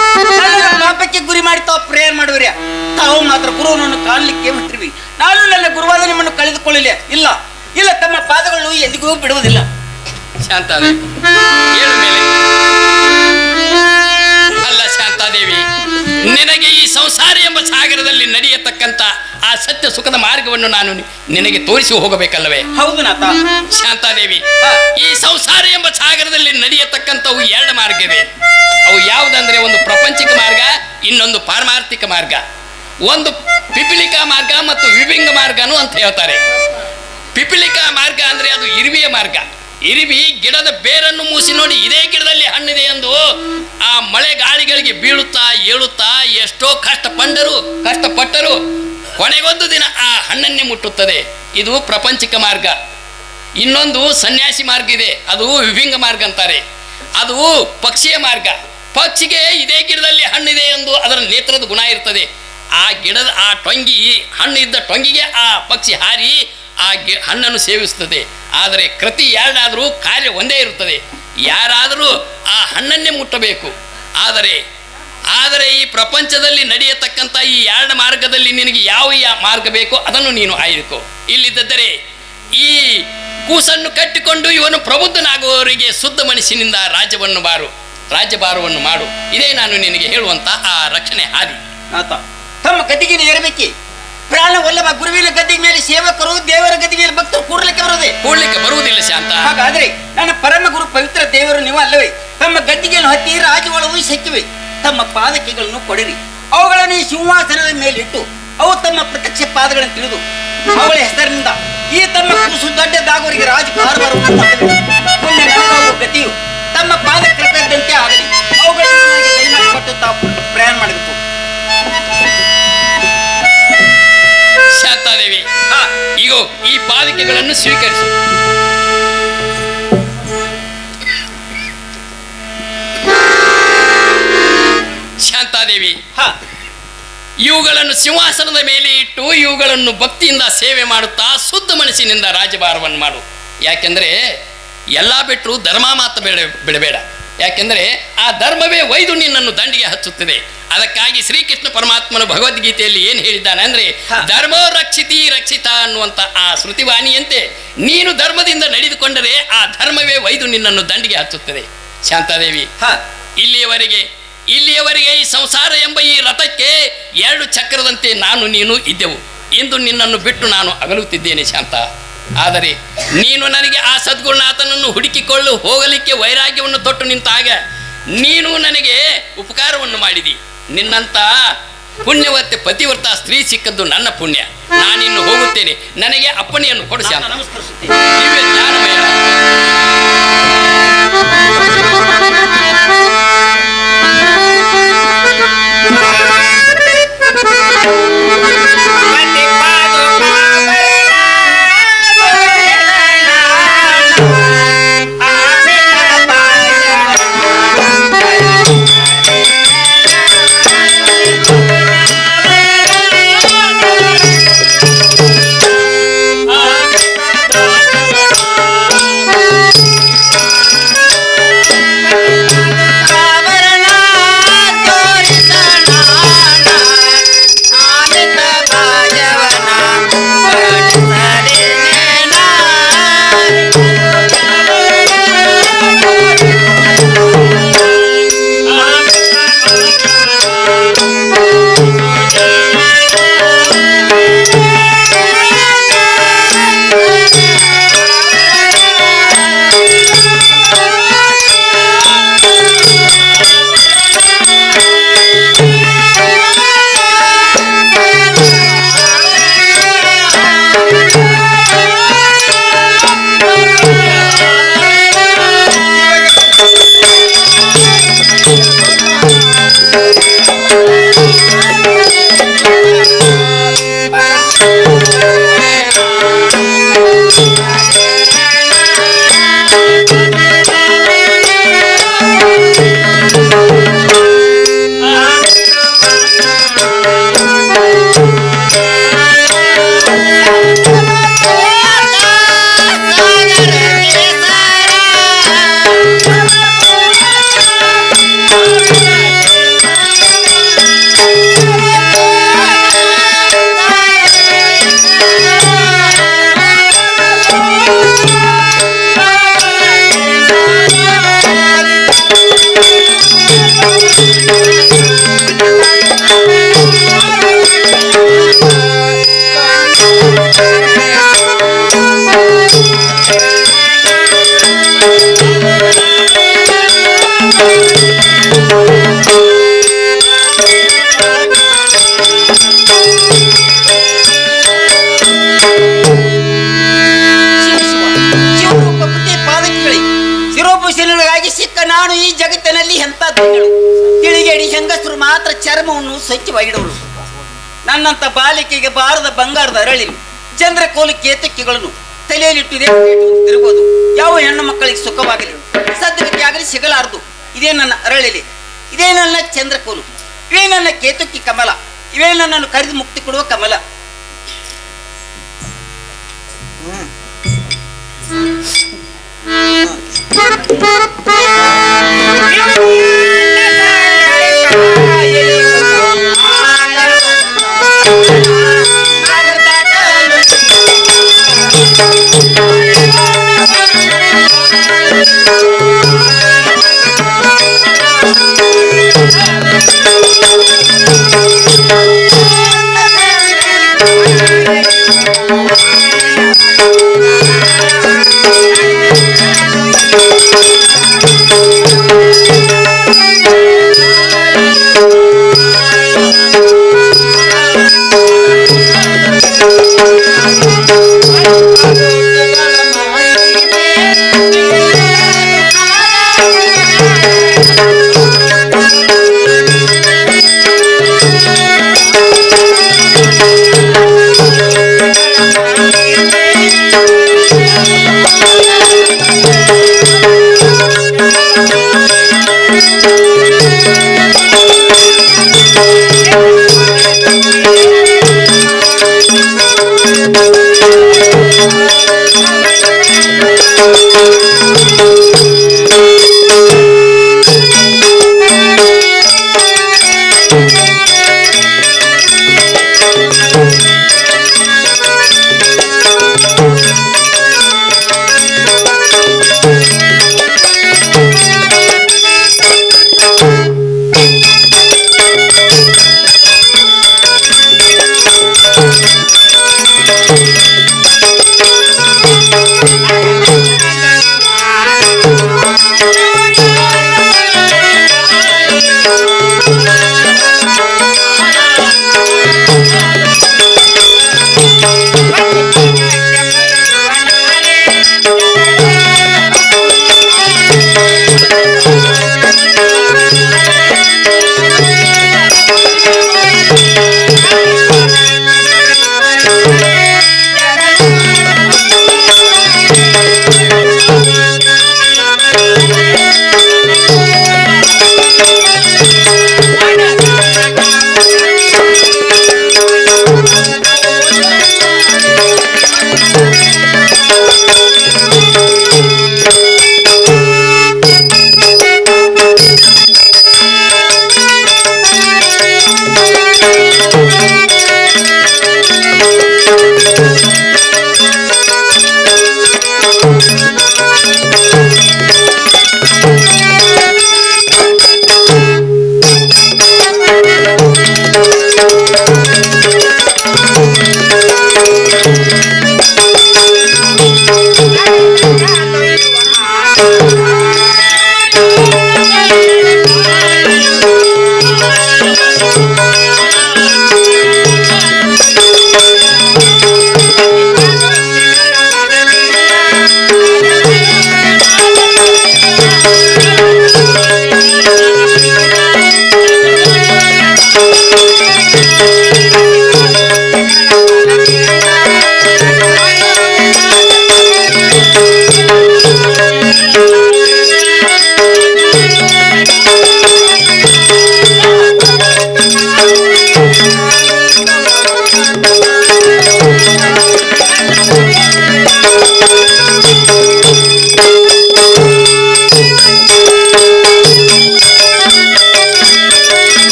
ನನ್ನ ಪಾಪಕ್ಕೆ ಗುರಿ ಮಾಡಿ ತಾವು ಪ್ರೇಯರ್ ಮಾಡುವಿರ್ಯಾ? ತಾವು ಮಾತ್ರ ಗುರುವನ್ನು ಕಾಣಲಿಕ್ಕೆ ಬಿಟ್ಟಿರ್ವಿ. ನಾನು ನನ್ನ ಗುರುವಾದ ನಿಮ್ಮನ್ನು ಕಳೆದುಕೊಳ್ಳಲಿಲ್ಲ. ಇಲ್ಲ, ತಮ್ಮ ಪಾದಗಳನ್ನು ಎಂದಿಗೂ ಬಿಡುವುದಿಲ್ಲ. ಶಾಂತಾದೇವಿ ಹೇಳು ಮೇಲೆ. ಅಲ್ಲ ಶಾಂತಾದೇವಿ, ನಿನಗೆ ಈ ಸಂಸಾರ ಎಂಬ ಸಾಗರದಲ್ಲಿ ನಡೆಯತಕ್ಕಂತ ಆ ಸತ್ಯ ಸುಖದ ಮಾರ್ಗವನ್ನು ನಾನು ನಿನಗೆ ತೋರಿಸಿ ಹೋಗಬೇಕಲ್ಲವೇ? ಹೌದು ನಾಥ. ಶಾಂತಾದೇವಿ, ಈ ಸಂಸಾರ ಎಂಬ ಸಾಗರದಲ್ಲಿ ನಡೆಯತಕ್ಕಂಥವು ಎರಡು ಮಾರ್ಗ ಇವೆ. ಅವು ಯಾವುದಂದ್ರೆ ಒಂದು ಪ್ರಪಂಚಿಕ ಮಾರ್ಗ, ಇನ್ನೊಂದು ಪಾರಮಾರ್ಥಿಕ ಮಾರ್ಗ. ಒಂದು ಪಿಪಿಲಿಕಾ ಮಾರ್ಗ ಮತ್ತು ವಿಭಿಂಗ ಮಾರ್ಗನು ಅಂತ ಹೇಳ್ತಾರೆ. ಪಿಪಿಲಿಕಾ ಮಾರ್ಗ ಅಂದ್ರೆ ಅದು ಇರುವೆಯ ಮಾರ್ಗ. ಇರಿವಿ ಗಿಡದ ಬೇರನ್ನು ಮೂಸಿ ನೋಡಿ ಇದೇ ಗಿಡದಲ್ಲಿ ಹಣ್ಣಿದೆ ಎಂದು ಆ ಮಳೆ ಗಾಳಿಗಳಿಗೆ ಬೀಳುತ್ತಾ ಏಳುತ್ತಾ ಎಷ್ಟೋ ಕಷ್ಟಪಟ್ಟರು ಕೊನೆಗೊಂದು ದಿನ ಆ ಹಣ್ಣನ್ನೇ ಮುಟ್ಟುತ್ತದೆ. ಇದು ಪ್ರಪಂಚಿಕ ಮಾರ್ಗ. ಇನ್ನೊಂದು ಸನ್ಯಾಸಿ ಮಾರ್ಗ ಇದೆ, ಅದು ವಿಭಿಂಗ ಮಾರ್ಗ ಅಂತಾರೆ. ಅದು ಪಕ್ಷಿಯ ಮಾರ್ಗ. ಪಕ್ಷಿಗೆ ಇದೇ ಗಿಡದಲ್ಲಿ ಹಣ್ಣಿದೆ ಎಂದು ಅದರ ನೇತ್ರದ ಗುಣ ಇರ್ತದೆ. ಆ ಗಿಡದ ಆ ಟೊಂಗಿ ಹಣ್ಣು ಇದ್ದ ಟೊಂಗಿಗೆ ಆ ಪಕ್ಷಿ ಹಾರಿ ಆ ಹಣ್ಣನ್ನು ಸೇವಿಸುತ್ತದೆ. ಆದರೆ ಕೃತಿ ಎರಡಾದರೂ ಕಾರ್ಯ ಒಂದೇ ಇರುತ್ತದೆ. ಯಾರಾದರೂ ಆ ಹಣ್ಣನ್ನೇ ಮುಟ್ಟಬೇಕು. ಆದರೆ ಈ ಪ್ರಪಂಚದಲ್ಲಿ ನಡೆಯತಕ್ಕಂಥ ಈ ಎರಡು ಮಾರ್ಗದಲ್ಲಿ ನಿನಗೆ ಯಾವ ಮಾರ್ಗ ಬೇಕೋ ಅದನ್ನು ನೀನು ಆಯ್ದುಕೋ. ಇಲ್ಲಿದ್ದರೆ ಈ ಕೂಸನ್ನು ಕಟ್ಟಿಕೊಂಡು ಇವನು ಪ್ರಬುದ್ಧನಾಗುವವರಿಗೆ ಶುದ್ಧ ಮನಸ್ಸಿನಿಂದ ರಾಜ್ಯಭಾರವನ್ನು ಮಾಡು. ಇದೇ ನಾನು ನಿನಗೆ ಹೇಳುವಂತ ಆ ರಕ್ಷಣೆ ಹಾದಿ. ಆತ ತಮ್ಮ ಗದ್ದಿಗೆ ಏರಬೇಕೆ? ಪ್ರಾಣವಲ್ಲವ ಗುರುವಿನ ಗದ್ದಿಗೆ ಮೇಲೆ ಸೇವಕರು, ದೇವರ ಗದ್ದಿಗೆ ಮೇಲೆ ಭಕ್ತರು ಕೂಡ್ಲಿಕ್ಕೆ ಬರುವುದಿಲ್ಲ ಶಾಂತ. ಹಾಗಾದ್ರೆ ನನ್ನ ಪರಮ ಗುರು ಪವಿತ್ರ ದೇವರು ನೀವು ಅಲ್ಲವೇ? ತಮ್ಮ ಗದ್ದಿಗೆಯನ್ನು ಹತ್ತಿ ರಾಜವಳವು ಸೆಕ್ಕಿವೆ. ತಮ್ಮ ಪಾದಕೆಗಳನ್ನು ಕೊಡಿರಿ. ಅವುಗಳನ್ನು ಈ ಸಿಂಹಾಸನದ ಮೇಲಿಟ್ಟು ಅವು ತಮ್ಮ ಪ್ರತ್ಯಕ್ಷ ಪಾದಗಳನ್ನು ತಿಳಿದು ಅವಳ ಹೆಸರಿನಿಂದ ಈ ತಮ್ಮ ಕೂಸು ದೊಡ್ಡದಾಗುವರಿಗೆ ರಾಜಕಾರವಾರವನ್ನು ಮುಂದೆ ನಡೆಯುವ ಗತಿಯು ತಮ್ಮ ಪಾದ ಕೃಪೆಯಂತೆ ಆಗಲಿ. ಅವುಗಳನ್ನು ನನಗೆ ದಯಮಾಡಿಕೊಟ್ಟು ತಾವು ಪ್ರಯಾಣ ಮಾಡಬೇಕು. ಶಾಂತಾದೇವಿ, ಈಗ ಈ ಪಾಲಿಕೆಗಳನ್ನು ಸ್ವೀಕರಿಸು. ಶಾಂತಾದೇವಿ, ಇವುಗಳನ್ನು ಸಿಂಹಾಸನದ ಮೇಲೆ ಇಟ್ಟು ಇವುಗಳನ್ನು ಭಕ್ತಿಯಿಂದ ಸೇವೆ ಮಾಡುತ್ತಾ ಶುದ್ಧ ಮನಸ್ಸಿನಿಂದ ರಾಜ್ಯಭಾರವನ್ನು ಮಾಡು. ಯಾಕೆಂದ್ರೆ ಎಲ್ಲ ಬಿಟ್ಟರು ಧರ್ಮ ಮಾತ್ರ ಬಿಡಬೇಡ. ಯಾಕೆಂದ್ರೆ ಆ ಧರ್ಮವೇ ಒಯ್ದು ನಿನ್ನನ್ನು ದಂಡಿಗೆ ಹಚ್ಚುತ್ತದೆ. ಅದಕ್ಕಾಗಿ ಶ್ರೀಕೃಷ್ಣ ಪರಮಾತ್ಮನ ಭಗವದ್ಗೀತೆಯಲ್ಲಿ ಏನು ಹೇಳಿದ್ದಾನೆ ಅಂದ್ರೆ, ಧರ್ಮೋ ರಕ್ಷಿತ ಅನ್ನುವಂತ ಆ ಶ್ರುತಿವಾಣಿಯಂತೆ ನೀನು ಧರ್ಮದಿಂದ ನಡೆದುಕೊಂಡರೆ ಆ ಧರ್ಮವೇ ಒಯ್ದು ನಿನ್ನನ್ನು ದಂಡಿಗೆ ಹಚ್ಚುತ್ತದೆ. ಶಾಂತಾದೇವಿ, ಇಲ್ಲಿಯವರೆಗೆ ಇಲ್ಲಿಯವರೆಗೆ ಈ ಸಂಸಾರ ಎಂಬ ಈ ರಥಕ್ಕೆ 2 ಚಕ್ರದಂತೆ ನಾನು ನೀನು ಇದ್ದೆವು. ಇಂದು ನಿನ್ನನ್ನು ಬಿಟ್ಟು ನಾನು ಅಗಲುತ್ತಿದ್ದೇನೆ ಶಾಂತ. ಆದರೆ ನೀನು ನನಗೆ ಆ ಸದ್ಗುರುನಾಥನನ್ನು ಹುಡುಕಿಕೊಳ್ಳು ಹೋಗಲಿಕ್ಕೆ ವೈರಾಗ್ಯವನ್ನು ತೊಟ್ಟು ನಿಂತಾಗ ನೀನು ನನಗೆ ಉಪಕಾರವನ್ನು ಮಾಡಿದಿ. ನಿನ್ನಂತ ಪುಣ್ಯವತ್ತೆ ಪತಿವ್ರತ ಸ್ತ್ರೀ ಸಿಕ್ಕದ್ದು ನನ್ನ ಪುಣ್ಯ. ನಾನಿನ್ನು ಹೋಗುತ್ತೇನೆ. ನನಗೆ ಅಪ್ಪಣೆಯನ್ನು ಕೊಡು ಶಾಂತ. ನಮಸ್ಕರಿಸುತ್ತೇನೆ. ದಿವ್ಯ ಜ್ಞಾನಮಯ. ನಾನು ಈ ಜಗತ್ತಿನಲ್ಲಿ ಎಂತ ತಿಳಿಗೇಡಿ ಹೆಂಗಸರು ಮಾತ್ರ ಚರ್ಮವನ್ನು ಸ್ವಚ್ಛವಾಗಿಡುವರು. ನನ್ನಂತ ಬಾಲಿಕೆಗೆ ಬಾರದ ಬಂಗಾರದ ಅರಳಿ ಚಂದ್ರಕೋಲು ಕೇತಕ್ಕಿಗಳನ್ನು ತಲೆಯಲ್ಲಿಟ್ಟಿದೆ ತಿರುಗೋದು ಯಾವ ಹೆಣ್ಣು ಮಕ್ಕಳಿಗೆ ಸುಖವಾಗಲಿ ಸದ್ಯಕ್ಕೆ ಆಗಲಿ ಸಿಗಲಾರದು. ಇದೇ ನನ್ನ ಅರಳಿಲಿ, ಇದೇ ನನ್ನ ಚಂದ್ರಕೋಲು, ಇವೇ ನನ್ನ ಕೇತಕ್ಕಿ ಕಮಲ, ಇವೇ ನನ್ನನ್ನು ಕರೆದು ಮುಕ್ತಿ ಕೊಡುವ ಕಮಲ. Thank you.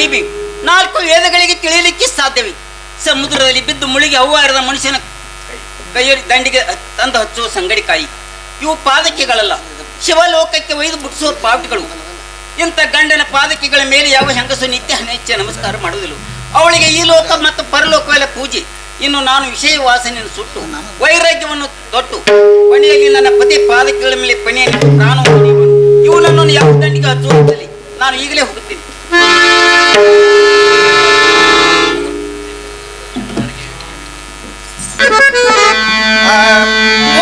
ತಿಳಿಬಿ 4 ವೇದಗಳಿಗೆ ತಿಳಿಯಲಿಕ್ಕೆ ಸಾಧ್ಯವೇ. ಸಮುದ್ರದಲ್ಲಿ ಬಿದ್ದು ಮುಳುಗಿ ಅವ್ವಾರದ ಮನುಷ್ಯನ ಕೈಯಲ್ಲಿ ದಂಡಿಗೆ ತಂದು ಹಚ್ಚುವ ಸಂಗಡಿಕಾಯಿ ಇವು ಪಾದಕೆಗಳಲ್ಲ, ಶಿವಲೋಕಕ್ಕೆ ಒಯ್ದು ಮುಟ್ಟಿಸುವ ಪಾವಟಿಗಳು. ಇಂಥ ಗಂಡನ ಪಾದಕೆಗಳ ಮೇಲೆ ಯಾವ ಹೆಂಗಸು ನಿತ್ಯ ಅನೈಚ್ಛ ನಮಸ್ಕಾರ ಮಾಡುವುದಿಲ್ಲ. ಅವಳಿಗೆ ಈ ಲೋಕ ಮತ್ತು ಪರಲೋಕವೆಲ್ಲ ಪೂಜೆ. ಇನ್ನು ನಾನು ವಿಷಯ ವಾಸನೆಯನ್ನು ಸುಟ್ಟು ವೈರಾಗ್ಯವನ್ನು ತೊಟ್ಟು ಕೊನೆಯಲ್ಲಿ ನನ್ನ ಪತಿ ಪಾದಕೆಗಳ ಮೇಲೆ ಪಣಿಯನ್ನು ಪ್ರಾಣ ಇವನನ್ನು ಯಾವ ದಂಡಿಗೆ ಹಚ್ಚುವುದಲ್ಲಿ ನಾನು ಈಗಲೇ ಹೋಗುತ್ತೇನೆ.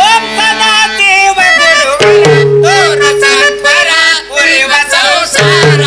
ಓಂ ಸದಾ ದೇವ ಗುರು ಸತ್ವರ ಉರಿವ ಸಂಸಾರ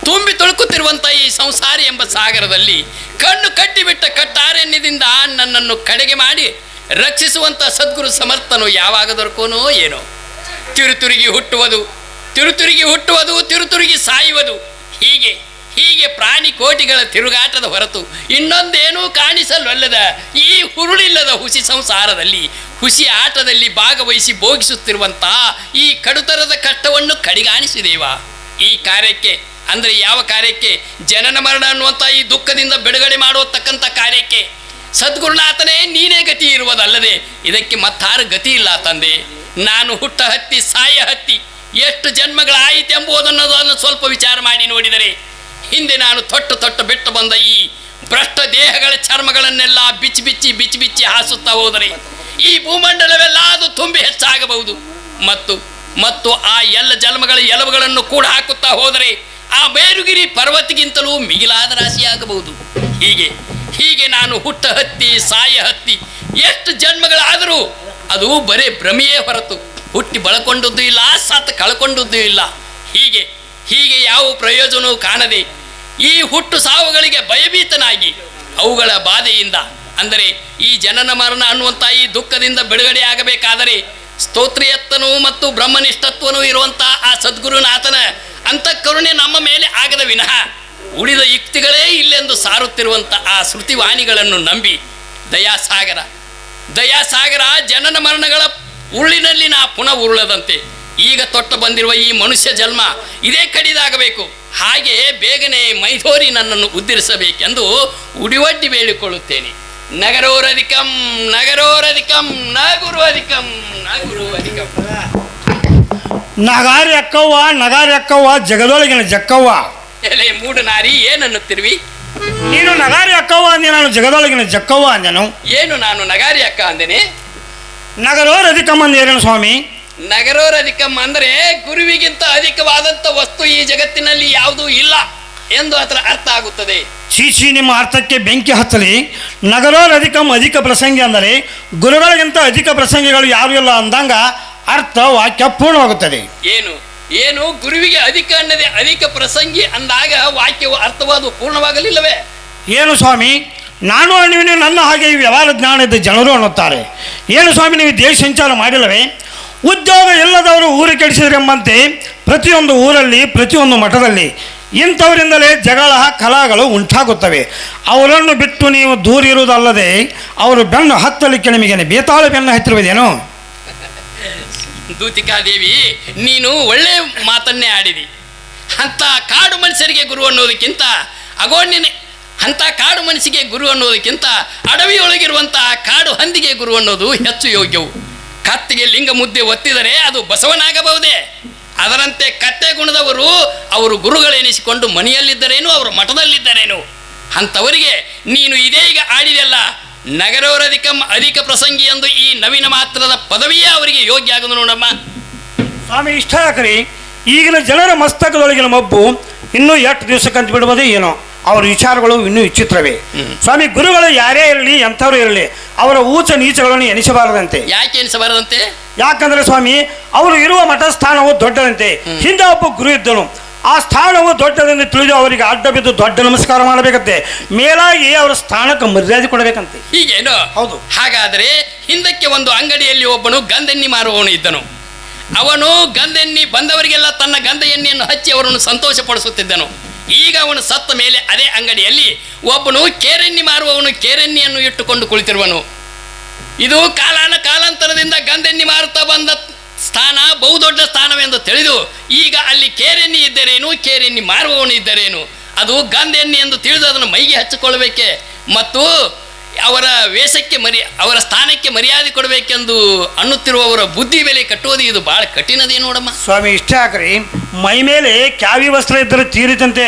ತುಂಬಿ ತುಳುಕುತ್ತಿರುವಂಥ ಈ ಸಂಸಾರಿ ಎಂಬ ಸಾಗರದಲ್ಲಿ ಕಣ್ಣು ಕಟ್ಟಿಬಿಟ್ಟ ಕಟ್ಟಾರಣ್ಯದಿಂದ ನನ್ನನ್ನು ಕಡೆಗೆ ಮಾಡಿ ರಕ್ಷಿಸುವಂಥ ಸದ್ಗುರು ಸಮರ್ಥನು ಯಾವಾಗ ದೊರಕೋನೋ ಏನೋ. ತಿರುತಿರುಗಿ ಹುಟ್ಟುವುದು, ತಿರುತಿರುಗಿ ಸಾಯುವುದು, ಹೀಗೆ ಹೀಗೆ ಪ್ರಾಣಿ ಕೋಟಿಗಳ ತಿರುಗಾಟದ ಹೊರತು ಇನ್ನೊಂದೇನೂ ಕಾಣಿಸಲೊಲ್ಲದ ಈ ಹುರುಳಿಲ್ಲದ ಹುಸಿ ಸಂಸಾರದಲ್ಲಿ ಹುಸಿ ಆಟದಲ್ಲಿ ಭಾಗವಹಿಸಿ ಭೋಗಿಸುತ್ತಿರುವಂಥ ಈ ಕಡುತರದ ಕಷ್ಟವನ್ನು ಕಡಿಗಾಣಿಸಿದೇವ. ಈ ಕಾರ್ಯಕ್ಕೆ ಅಂದರೆ ಯಾವ ಕಾರ್ಯಕ್ಕೆ? ಜನನ ಮರಣ ಅನ್ನುವಂಥ ಈ ದುಃಖದಿಂದ ಬಿಡುಗಡೆ ಮಾಡುವತಕ್ಕಂಥ ಕಾರ್ಯಕ್ಕೆ ಸದ್ಗುರುನಾಥನೇ ನೀನೇ ಗತಿ ಇರುವುದಲ್ಲದೆ ಇದಕ್ಕೆ ಮತ್ತಾರು ಗತಿ ಇಲ್ಲ ತಂದೆ. ನಾನು ಹುಟ್ಟ ಹತ್ತಿ ಸಾಯ ಹತ್ತಿ ಎಷ್ಟು ಜನ್ಮಗಳಾಯಿತೆಂಬುದನ್ನು ಸ್ವಲ್ಪ ವಿಚಾರ ಮಾಡಿ ನೋಡಿದರೆ ಹಿಂದೆ ನಾನು ತೊಟ್ಟು ಬಿಟ್ಟು ಬಂದ ಈ ಭ್ರಷ್ಟ ದೇಹಗಳ ಚರ್ಮಗಳನ್ನೆಲ್ಲ ಬಿಚ್ಚಿ ಹಾಸುತ್ತಾ ಹೋದರೆ ಈ ಭೂಮಂಡಲವೆಲ್ಲ ಅದು ತುಂಬಿ ಹೆಚ್ಚಾಗಬಹುದು. ಮತ್ತು ಆ ಎಲ್ಲ ಜನ್ಮಗಳ ಎಲುಬುಗಳನ್ನು ಕೂಡ ಹಾಕುತ್ತಾ ಹೋದರೆ ಆ ಮೇರುಗಿರಿ ಪರ್ವತಗಿಂತಲೂ ಮಿಗಿಲಾದ ರಾಶಿಯಾಗಬಹುದು. ಹೀಗೆ ನಾನು ಹುಟ್ಟ ಹತ್ತಿ ಸಾಯ ಹತ್ತಿ ಎಷ್ಟು ಜನ್ಮಗಳಾದರೂ ಅದು ಬರೇ ಭ್ರಮೆಯೇ ಹೊರತು ಹುಟ್ಟಿ ಬಳಕೊಂಡದ್ದು ಇಲ್ಲ, ಸತ್ತು ಕಳ್ಕೊಂಡದ್ದು ಇಲ್ಲ. ಹೀಗೆ ಯಾವ ಪ್ರಯೋಜನವೂ ಕಾಣದೆ ಈ ಹುಟ್ಟು ಸಾವುಗಳಿಗೆ ಭಯಭೀತನಾಗಿ ಅವುಗಳ ಬಾಧೆಯಿಂದ ಅಂದರೆ ಈ ಜನನ ಮರಣ ಅನ್ನುವಂಥ ಈ ದುಃಖದಿಂದ ಬಿಡುಗಡೆ ಆಗಬೇಕಾದರೆ ಸ್ತೋತ್ರಿಯತ್ವನೂ ಮತ್ತು ಬ್ರಹ್ಮನಿಷ್ಠತ್ವನೂ ಇರುವಂಥ ಆ ಸದ್ಗುರುನಾಥನ ಅಂತಃಕರುಣೆ ನಮ್ಮ ಮೇಲೆ ಆಗದ ವಿನಃ ಉಳಿದ ಯುಕ್ತಿಗಳೇ ಇಲ್ಲೆಂದು ಸಾರುತ್ತಿರುವಂಥ ಆ ಶ್ರುತಿವಾಣಿಗಳನ್ನು ನಂಬಿ ದಯಾಸಾಗರ ಜನನ ಮರಣಗಳ ಉರುಳಿನಲ್ಲಿ ನಾ ಪುನಃ ಉರುಳದಂತೆ ಈಗ ತೊಟ್ಟ ಬಂದಿರುವ ಈ ಮನುಷ್ಯ ಜನ್ಮ ಇದೇ ಕಡಿದಾಗಬೇಕು. ಹಾಗೆ ಬೇಗನೆ ಮೈಥೋರಿ ನನ್ನನ್ನು ಉದ್ಧರಿಸಬೇಕೆಂದು ಉಡಿವಡ್ಡಿ ಬೇಡಿಕೊಳ್ಳುತ್ತೇನೆ. ನಗರೋರಧಿಕಂ ನಗುರು ಅಧಿಕಂ. ನಗಾರಿ ಅಕ್ಕವ್ವ ಜಗದೊಳಗಿನ ಜಕ್ಕವ್ವ. ಎಲೆ ಮೂಡು ನಾರಿ ಏನನ್ನುತ್ತಿರುವಿ? ನೀನು ನಗಾರಿ ಅಕ್ಕವ್ವ ಅಂದೆ, ನಾನು ಜಗದೊಳಗಿನ ಜಕ್ಕವ್ವ ಅಂದೆನು. ಏನು ನಾನು ನಗಾರಿ ಅಕ್ಕ ಅಂದೇನೆ? ನಗರೋರಧಿಕಂ ಅಂದೇನು ಸ್ವಾಮಿ? ನಗರೋರಧಿಕಂ ಅಂದರೆ ಗುರುವಿಗಿಂತ ಅಧಿಕವಾದಂಥ ವಸ್ತು ಈ ಜಗತ್ತಿನಲ್ಲಿ ಯಾವುದೂ ಇಲ್ಲ ಎಂದು ಅದರ ಅರ್ಥ ಆಗುತ್ತದೆ. ಚೀಚಿ, ನಿಮ್ಮ ಅರ್ಥಕ್ಕೆ ಬೆಂಕಿ ಹಚ್ಚಲಿ. ನಗರೋರಧಿಕಂ ಅಧಿಕ ಪ್ರಸಂಗಿ ಅಂದರೆ ಗುರುಗಳಿಗಿಂತ ಅಧಿಕ ಪ್ರಸಂಗಿಗಳು ಯಾರು ಇಲ್ಲ ಅಂದಂಗ ಅರ್ಥ ವಾಕ್ಯ ಪೂರ್ಣವಾಗುತ್ತದೆ. ಏನು ಗುರುವಿಗೆ ಅಧಿಕ ಅನ್ನದೆ ಅಧಿಕ ಪ್ರಸಂಗಿ ಅಂದಾಗ ವಾಕ್ಯವು ಅರ್ಥವಾದು ಪೂರ್ಣವಾಗಲಿಲ್ಲವೇ? ಏನು ಸ್ವಾಮಿ, ನಾನು ನೀವು ನನ್ನ ಹಾಗೆ ಈ ವ್ಯವಹಾರ ಜ್ಞಾನದ ಜನರು ಅನ್ನುತ್ತಾರೆ. ಏನು ಸ್ವಾಮಿ, ನೀವು ದೇಶ ಸಂಚಾರ ಮಾಡಿಲ್ಲವೇ? ಉದ್ಯೋಗ ಇಲ್ಲದವರು ಊರು ಕೆಡಿಸಿದ್ರೆಂಬಂತೆ ಪ್ರತಿಯೊಂದು ಊರಲ್ಲಿ ಪ್ರತಿಯೊಂದು ಮಠದಲ್ಲಿ ಇಂಥವರಿಂದಲೇ ಜಗಳ ಕಲಹಗಳು ಉಂಟಾಗುತ್ತವೆ. ಅವರನ್ನು ಬಿಟ್ಟು ನೀವು ದೂರ ಇರುವುದಲ್ಲದೆ ಅವರು ಬೆನ್ನು ಹತ್ತಲಿಕ್ಕೆ ನಿಮಗೆ ಬೇತಾಳ ಬೆನ್ನು ಹತ್ತಿರುವುದೇನು? ದೂತಿಕಾದೇವಿ, ನೀನು ಒಳ್ಳೆ ಮಾತನ್ನೇ ಆಡಿದಿ. ಅಂಥ ಕಾಡು ಮನುಷ್ಯರಿಗೆ ಗುರು ಅನ್ನೋದಕ್ಕಿಂತ ಕಾಡು ಮನುಷ್ಯಗೆ ಗುರು ಅನ್ನೋದಕ್ಕಿಂತ ಅಡವಿಯೊಳಗಿರುವಂಥ ಕಾಡು ಹಂದಿಗೆ ಗುರು ಅನ್ನೋದು ಹೆಚ್ಚು ಯೋಗ್ಯವು. ಕತ್ತಿಗೆ ಲಿಂಗ ಮುದ್ದೆ ಒತ್ತಿದರೆ ಅದು ಬಸವನಾಗಬಹುದೇ? ಅದರಂತೆ ಕತ್ತೆ ಗುಣದವರು ಅವರು ಗುರುಗಳೆನಿಸಿಕೊಂಡು ಮನೆಯಲ್ಲಿದ್ದರೇನು, ಅವರು ಮಠದಲ್ಲಿದ್ದರೇನು? ಅಂಥವರಿಗೆ ನೀನು ಇದೀಗ ಆಡಿದೆಲ್ಲ ನಗರೋರಧಿಕಂ ಅಧಿಕ ಪ್ರಸಂಗಿ ಎಂದು ಈ ನವೀನ ಮಾತ್ರದ ಪದವಿಯೇ ಅವರಿಗೆ ಯೋಗ್ಯ ಆಗುವುದು ನೋಡಮ್ಮ. ಸ್ವಾಮಿ, ಇಷ್ಟ ಹಾಕ್ರಿ. ಈಗಿನ ಜನರ ಮಸ್ತಕದೊಳಗಿನ ಮಬ್ಬು ಇನ್ನೂ ಎಷ್ಟು ದಿವಸಕ್ಕಂತ ಬಿಡ್ಬೋದೇ ಏನೋ. ಅವರ ವಿಚಾರಗಳು ಇನ್ನೂ ವಿಚಿತ್ರವೇ. ಸ್ವಾಮಿ, ಗುರುಗಳು ಯಾರೇ ಇರಲಿ, ಎಂಥವ್ರು ಇರಲಿ, ಅವರ ಊಚ ನೀಚಗಳನ್ನು ಎನಿಸಬಾರದಂತೆ. ಯಾಕೆ ಎನಿಸಬಾರದಂತೆ? ಯಾಕಂದ್ರೆ ಸ್ವಾಮಿ, ಅವರು ಇರುವ ಮಠ ಸ್ಥಾನವು ದೊಡ್ಡದಂತೆ. ಹಿಂದೆ ಒಬ್ಬ ಗುರು ಇದ್ದನು. ಆ ಸ್ಥಾನವು ದೊಡ್ಡದೆಂದು ತಿಳಿದು ಅವರಿಗೆ ಅಡ್ಡ ಬಿದ್ದು ದೊಡ್ಡ ನಮಸ್ಕಾರ ಮಾಡಬೇಕಂತೆ. ಮೇಲಾಗಿ ಅವರ ಸ್ಥಾನಕ್ಕೆ ಮರ್ಯಾದೆ ಕೊಡಬೇಕಂತೆ. ಹೀಗೇನು? ಹೌದು. ಹಾಗಾದರೆ ಹಿಂದಕ್ಕೆ ಒಂದು ಅಂಗಡಿಯಲ್ಲಿ ಒಬ್ಬನು ಗಂಧೆಣ್ಣಿ ಮಾರುವವನು ಇದ್ದನು. ಅವನು ಗಂಧೆಣ್ಣಿ ಬಂದವರಿಗೆಲ್ಲ ತನ್ನ ಗಂಧ ಎಣ್ಣೆಯನ್ನು ಹಚ್ಚಿ ಅವರನ್ನು ಸಂತೋಷಪಡಿಸುತ್ತಿದ್ದನು. ಈಗ ಅವನು ಸತ್ತ ಮೇಲೆ ಅದೇ ಅಂಗಡಿಯಲ್ಲಿ ಒಬ್ಬನು ಕೇರೆಣ್ಣಿ ಮಾರುವವನು ಕೇರೆಣ್ಣಿಯನ್ನು ಇಟ್ಟುಕೊಂಡು ಕುಳಿತಿರುವನು. ಇದು ಕಾಲಾಂತರದಿಂದ ಗಂಧೆಣ್ಣಿ ಮಾರುತ್ತಾ ಬಂದ ಸ್ಥಾನ ಬಹುದೊಡ್ಡ ಸ್ಥಾನವೆಂದು ತಿಳಿದು ಈಗ ಅಲ್ಲಿ ಕೇರೆಣ್ಣಿ ಇದ್ದರೇನು, ಕೇರೆಣ್ಣಿ ಮಾರುವವನು ಇದ್ದರೇನು, ಅದು ಗಂಧೆಣ್ಣಿ ಎಂದು ತಿಳಿದು ಅದನ್ನು ಮೈಗೆ ಹಚ್ಚಿಕೊಳ್ಳಬೇಕೆ ಮತ್ತು ಅವರ ವೇಷಕ್ಕೆ ಅವರ ಸ್ಥಾನಕ್ಕೆ ಮರ್ಯಾದೆ ಕೊಡಬೇಕೆಂದು ಅನ್ನುತ್ತಿರುವವರ ಬುದ್ಧಿ ಬೆಲೆ ಕಟ್ಟುವುದು ಇದು ಬಹಳ ಕಠಿಣದೇ ನೋಡಮ್ಮ. ಸ್ವಾಮಿ, ಇಷ್ಟೇ ಹಾಕ್ರಿ. ಮೈ ಮೇಲೆ ಕ್ಯಾವಿ ವಸ್ತ್ರ ಇದ್ದರೆ ತೀರಿದಂತೆ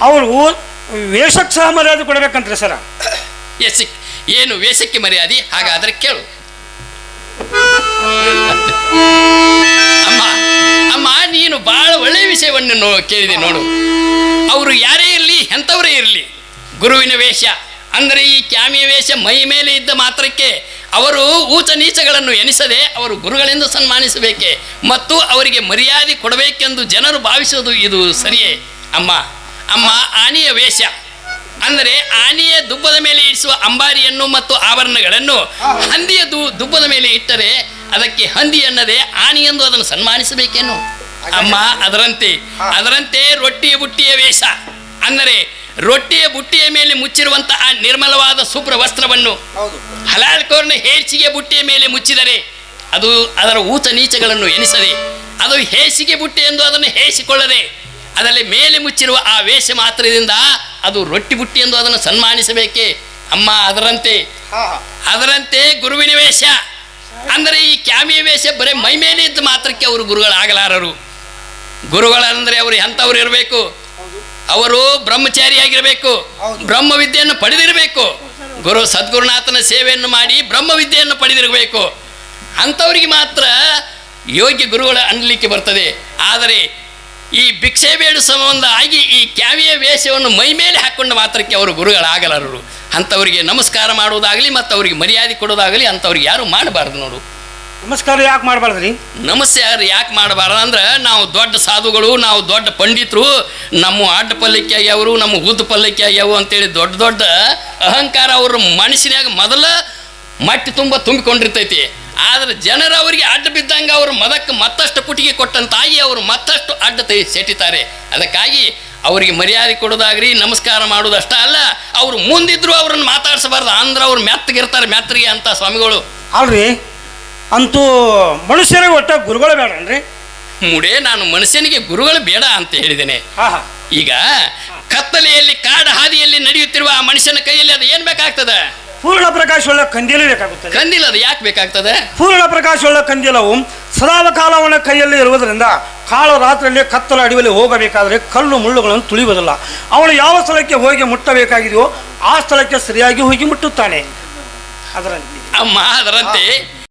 ಅವರು ವೇಷಕ್ಕೆ ಸಹ ಮರ್ಯಾದೆ ಕೊಡಬೇಕಂತ್ರಿ ಸರ. ಏನು ವೇಷಕ್ಕೆ ಮರ್ಯಾದೆ? ಹಾಗಾದ್ರೆ ಕೇಳು ಅಮ್ಮ, ನೀನು ಬಹಳ ಒಳ್ಳೆಯ ವಿಷಯವನ್ನು ಕೇಳಿದೆ ನೋಡು. ಅವರು ಯಾರೇ ಇರಲಿ, ಎಂಥವರೇ ಇರಲಿ, ಗುರುವಿನ ವೇಷ ಅಂದರೆ ಈ ಕ್ಯಾಮಿಯ ವೇಷ ಮೈ ಮೇಲೆ ಇದ್ದ ಮಾತ್ರಕ್ಕೆ ಅವರು ಊಚ ನೀಚಗಳನ್ನು ಎನಿಸದೆ ಅವರು ಗುರುಗಳೆಂದು ಸನ್ಮಾನಿಸಬೇಕೆ ಮತ್ತು ಅವರಿಗೆ ಮರ್ಯಾದೆ ಕೊಡಬೇಕೆಂದು ಜನರು ಭಾವಿಸುವುದು ಇದು ಸರಿಯೇ? ಅಮ್ಮ ಅಮ್ಮ ಆನೆಯ ವೇಷ ಅಂದರೆ ಆನೆಯ ದುಬ್ಬದ ಮೇಲೆ ಇಡಿಸುವ ಅಂಬಾರಿಯನ್ನು ಮತ್ತು ಆಭರಣಗಳನ್ನು ಹಂದಿಯ ದುಬ್ಬದ ಮೇಲೆ ಇಟ್ಟರೆ ಅದಕ್ಕೆ ಹಂದಿ ಅನ್ನದೇ ಆನೆ ಎಂದು ಅದನ್ನು ಸನ್ಮಾನಿಸಬೇಕೇನು ಅಮ್ಮ? ಅದರಂತೆ ರೊಟ್ಟಿಯ ಬುಟ್ಟಿಯ ವೇಷ ಅಂದರೆ ರೊಟ್ಟಿಯ ಬುಟ್ಟಿಯ ಮೇಲೆ ಮುಚ್ಚಿರುವಂತಹ ಆ ನಿರ್ಮಲವಾದ ಶುಭ್ರ ವಸ್ತ್ರವನ್ನು ಹಲಾಲ್ಕೋರ್ನ ಹೇಸಿಗೆ ಬುಟ್ಟಿಯ ಮೇಲೆ ಮುಚ್ಚಿದರೆ ಅದು ಅದರ ಊತ ನೀಚಗಳನ್ನು ಎನಿಸದೆ, ಅದು ಹೇಸಿಗೆ ಬುಟ್ಟಿ ಎಂದು ಅದನ್ನು ಹೇಸಿಕೊಳ್ಳದೆ ಅದರಲ್ಲಿ ಮೇಲೆ ಮುಚ್ಚಿರುವ ಆ ವೇಷ ಮಾತ್ರದಿಂದ ಅದು ರೊಟ್ಟಿ ಬುಟ್ಟಿ ಎಂದು ಅದನ್ನು ಸನ್ಮಾನಿಸಬೇಕೆ ಅಮ್ಮ? ಅದರಂತೆ ಗುರುವಿನ ವೇಷ ಅಂದರೆ ಈ ಕ್ಯಾಮಿಯ ವೇಷ ಬರೀ ಮೈ ಮೇಲೆ ಇದ್ದ ಮಾತ್ರಕ್ಕೆ ಅವರು ಗುರುಗಳಾಗಲಾರರು. ಗುರುಗಳಂದ್ರೆ ಅವರು ಎಂಥವ್ರು ಇರಬೇಕು? ಅವರು ಬ್ರಹ್ಮಚಾರಿಯಾಗಿರಬೇಕು, ಬ್ರಹ್ಮವಿದ್ಯೆಯನ್ನು ಪಡೆದಿರಬೇಕು, ಸದ್ಗುರುನಾಥನ ಸೇವೆಯನ್ನು ಮಾಡಿ ಬ್ರಹ್ಮವಿದ್ಯೆಯನ್ನು ಪಡೆದಿರಬೇಕು. ಅಂಥವರಿಗೆ ಮಾತ್ರ ಯೋಗ್ಯ ಗುರುಗಳ ಅನ್ನಲಿಕ್ಕೆ ಬರ್ತದೆ. ಆದರೆ ಈ ಭಿಕ್ಷೆ ಬೇಡು ಸಂಬಂಧ ಆಗಿ ಈ ಕ್ಯಾವಿಯ ವೇಷವನ್ನು ಮೈ ಮೇಲೆ ಹಾಕ್ಕೊಂಡು ಮಾತ್ರಕ್ಕೆ ಅವರು ಗುರುಗಳಾಗಲಾರರು. ಅಂಥವರಿಗೆ ನಮಸ್ಕಾರ ಮಾಡುವುದಾಗಲಿ ಮತ್ತು ಅವರಿಗೆ ಮರ್ಯಾದೆ ಕೊಡೋದಾಗಲಿ ಅಂಥವ್ರಿಗೆ ಯಾರು ಮಾಡಬಾರ್ದು ನೋಡು. ನಮಸ್ಕಾರ ಯಾಕೆ ಮಾಡಬಾರ್ದ್ರಿ? ನಮಸ್ಕಾರ ಯಾಕೆ ಮಾಡಬಾರ್ದು ಅಂದ್ರೆ ನಾವು ದೊಡ್ಡ ಸಾಧುಗಳು, ನಾವು ದೊಡ್ಡ ಪಂಡಿತರು, ನಮ್ಮ ಅಡ್ಡ ಪಲ್ಲಕ್ಕಿ ಆಗ್ಯಾವರು, ನಮ್ಮ ಉದ್ದ ಪಲ್ಲಕ್ಕಿ ಆಗ್ಯಾವು ಅಂತೇಳಿ ದೊಡ್ಡ ದೊಡ್ಡ ಅಹಂಕಾರ ಅವ್ರ ಮನಸ್ಸಿನಾಗ ಮೊದಲ ಮಟ್ಟಿ ತುಂಬಿಕೊಂಡಿರ್ತೈತಿ. ಆದರೆ ಜನರು ಅವರಿಗೆ ಅಡ್ಡ ಬಿದ್ದಂಗೆ ಅವರು ಮದಕ್ಕೆ ಮತ್ತಷ್ಟು ಪುಟಿಗೆ ಕೊಟ್ಟಂತಾಗಿ ಅವರು ಮತ್ತಷ್ಟು ಅಡ್ಡ ಸೆಟ್ಟಿತಾರೆ. ಅದಕ್ಕಾಗಿ ಅವರಿಗೆ ಮರ್ಯಾದೆ ಕೊಡೋದಾಗ್ರಿ, ನಮಸ್ಕಾರ ಮಾಡೋದಷ್ಟ ಅಲ್ಲ, ಅವರು ಮುಂದಿದ್ರು ಅವ್ರನ್ನ ಮಾತಾಡ್ಸಬಾರ್ದು. ಅಂದ್ರೆ ಅವ್ರು ಮೆತ್ತಗಿರ್ತಾರೆ, ಮೆತ್ತಗೆ ಅಂತ ಸ್ವಾಮಿಗಳು ಅಲ್ರಿ. ಅಂತೂ ಮನುಷ್ಯರಿಗೆ ಒಟ್ಟ ಗುರುಗಳು ಬೇಡನ್ರಿ? ಮುಡೇ ನಾನು ಮನುಷ್ಯನಿಗೆ ಗುರುಗಳು ಬೇಡ ಅಂತ ಹೇಳಿದ್ದೇನೆ. ಈಗ ಕತ್ತಲೆಯಲ್ಲಿ ಕಾಡ ಹಾದಿಯಲ್ಲಿ ನಡೆಯುತ್ತಿರುವ ಆ ಮನುಷ್ಯನ ಕೈಯಲ್ಲಿ ಅದು ಏನ್ ಬೇಕಾಗ್ತದೆ? ಪೂರ್ಣ ಪ್ರಕಾಶವುಳ್ಳ ಕಂದೀಲು ಬೇಕಾಗುತ್ತದೆ. ಕಂದೀಲ ಅದು ಯಾಕೆ ಬೇಕಾಗ್ತದೆ? ಪೂರ್ಣ ಪ್ರಕಾಶವುಳ್ಳ ಕಂದೀಲವು ಸದಾಕಾಲವನ ಕೈಯಲ್ಲಿ ಇರುವುದರಿಂದ ಕಾಳು ರಾತ್ರಿಯಲ್ಲಿ ಕತ್ತಲ ಅಡಿಯಲ್ಲಿ ಹೋಗಬೇಕಾದರೆ ಕಲ್ಲು ಮುಳ್ಳುಗಳನ್ನು ತುಳಿಯುವುದಿಲ್ಲ. ಅವನು ಯಾವ ಸ್ಥಳಕ್ಕೆ ಹೋಗಿ ಮುಟ್ಟಬೇಕಾಗಿದೆಯೋ ಆ ಸ್ಥಳಕ್ಕೆ ಸರಿಯಾಗಿ ಹೋಗಿ ಮುಟ್ಟುತ್ತಾನೆ. ಅದರಂತೆ ಅಮ್ಮ, ಅದರಂತೆ